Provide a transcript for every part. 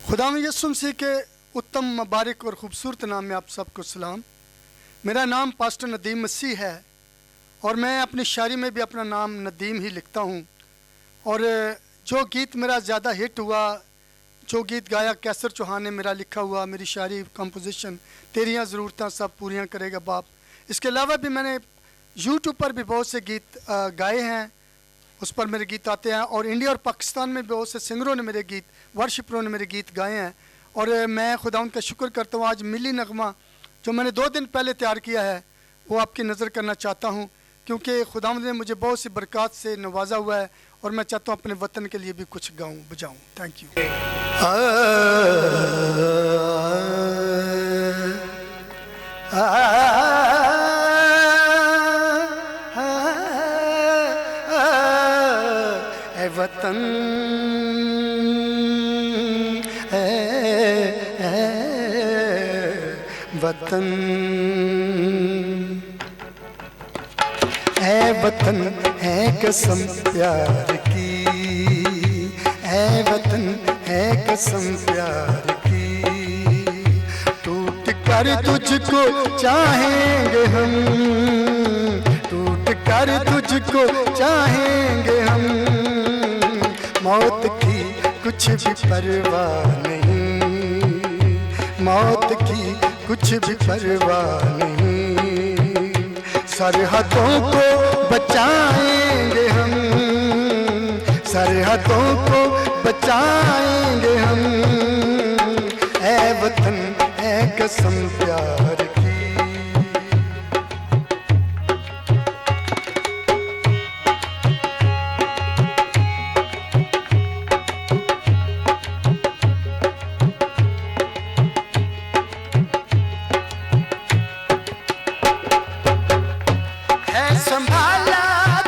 खुदा में यसु मसीह के उत्तम मुबारक और ख़ूबसूरत नाम में आप सबको सलाम। मेरा नाम पास्टर नदीम मसीह है और मैं अपनी शायरी में भी अपना नाम नदीम ही लिखता हूँ। और जो गीत मेरा ज़्यादा हिट हुआ, जो गीत गाया कैसर चौहान ने मेरा लिखा हुआ, मेरी शायरी कंपोजिशन तेरियां ज़रूरतां सब पूरियां करेगा बाप। इसके अलावा भी मैंने यूट्यूब पर भी बहुत से गीत गाए हैं, उस पर मेरे गीत आते हैं। और इंडिया और पाकिस्तान में बहुत से सिंगरों ने मेरे गीत, वर्शिपरों ने मेरे गीत गाए हैं। और मैं खुदा उनका शुक्र करता हूँ। आज मिली नगमा जो मैंने 2 दिन पहले तैयार किया है वो आपकी नज़र करना चाहता हूँ, क्योंकि खुदा ने मुझे बहुत सी बरक़ात से नवाजा हुआ है और मैं चाहता हूँ अपने वतन के लिए भी कुछ गाऊँ बजाऊँ। Thank you. वतन वतन वतन है कसम प्यार की, वतन है कसम प्यार की। टूट कर तुझको चाहेंगे हम, टूट कर तुझको चाहेंगे हम। मौत की कुछ भी परवाह नहीं, मौत की कुछ भी परवाह नहीं। सरहदों को बचाएंगे हम, सरहदों को बचाएंगे हम। ऐ वतन है कसम प्यार की। संभाला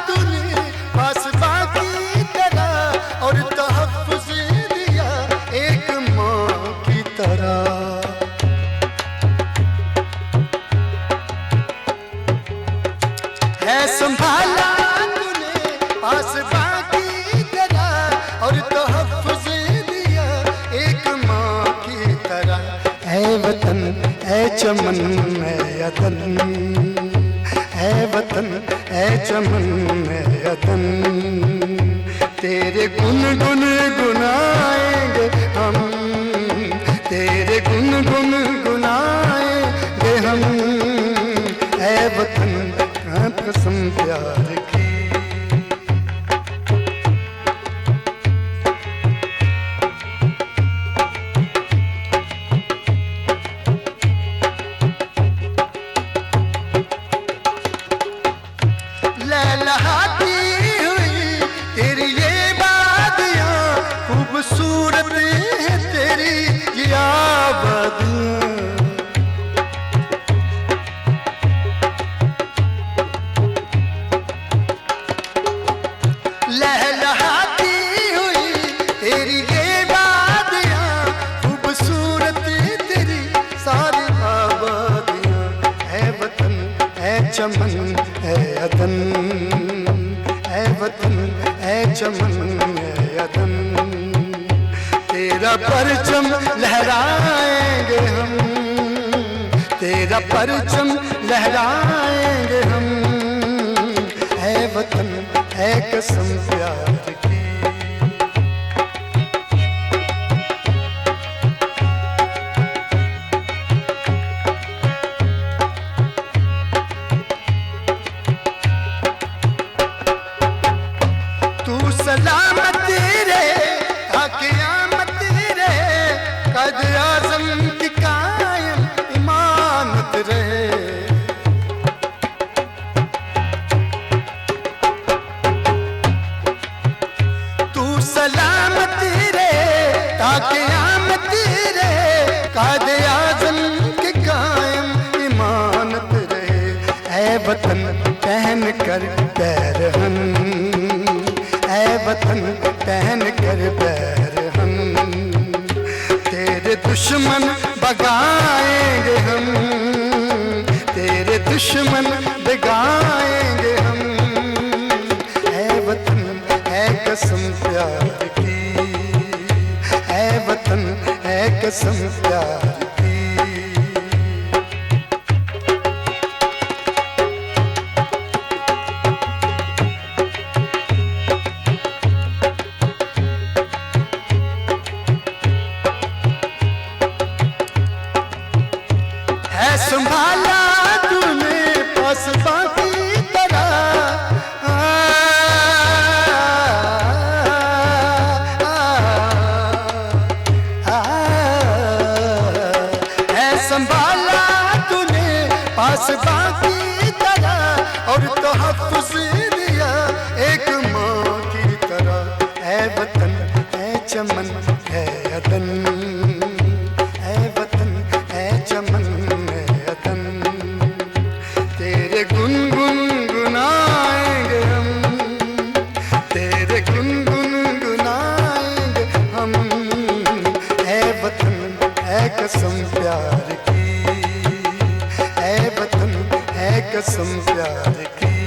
तूने पासबा की तरह और तहफ़्फ़ुज़ दिया एक माँ की तरह। है संभाला तूने पासबा की तरह और तहफ़्फ़ुज़ दिया एक माँ की तरह। ऐ वतन ऐ चमन ऐ अदन, ऐ वतन ऐ चमन ऐ अदन। तेरे गुन गुन गुनाएंगे हम, तेरे गुन गुन गुनाएंगे हम। ऐ वतन कसम प्यार की। लहलहाती हुई तेरी ये बादियाँ, खूबसूरत है तेरी ये आबादियाँ। लहलहाती हुई तेरी ये बादियाँ, खूबसूरत तेरी सारी आबादियाँ। है वतन है चमन है अदन, है वतन है चमन है अदन। तेरा परचम लहराएंगे हम, तेरा परचम लहराएंगे हम। है वतन है कसम प्यार की। सलामत रहे क़यामत रहे, क़ाइद आज़म की कायम इमामत रहे। तू सलामत रहे क़यामत रहे, क़ाइद आज़म की कायम इमामत रहे। ऐ वतन पहन कर पैरहन, ऐ वतन पहन कर पैरहन। तेरे दुश्मन भगाएंगे हम, तेरे दुश्मन भगाएंगे हम। ऐ वतन है कसम प्यार की, है वतन है कसम प्यार की। है संभाला तूने पासबा की तरह, है संभाला तूने पासबा की तरह और तहफ़्फ़ुज़ दिया एक माँ की तरह। है वतन है चमन है अदन, है वतन है चमन है अदन, तेरे गुनगुन गुनाएंगे हम, तेरे गुनगुन गुनाएंगे हम। है वतन है कसम प्यार की, है वतन है कसम प्यार की।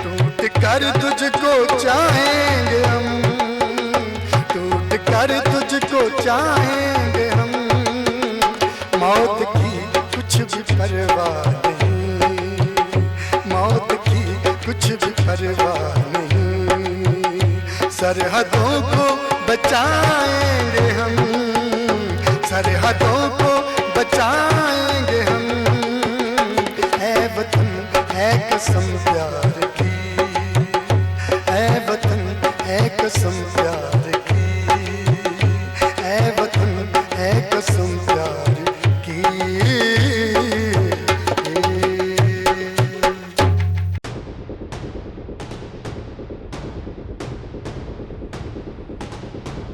टूट कर तुझको चाहेंगे हम, टूट कर तुझको चाहेंगे हम। मौत की कुछ भी परवाह नहीं, मौत की कुछ भी परवाह नहीं। सरहदों को बचाएंगे हम, सरहदों को बचाएंगे हम। है वतन है कसम प्यार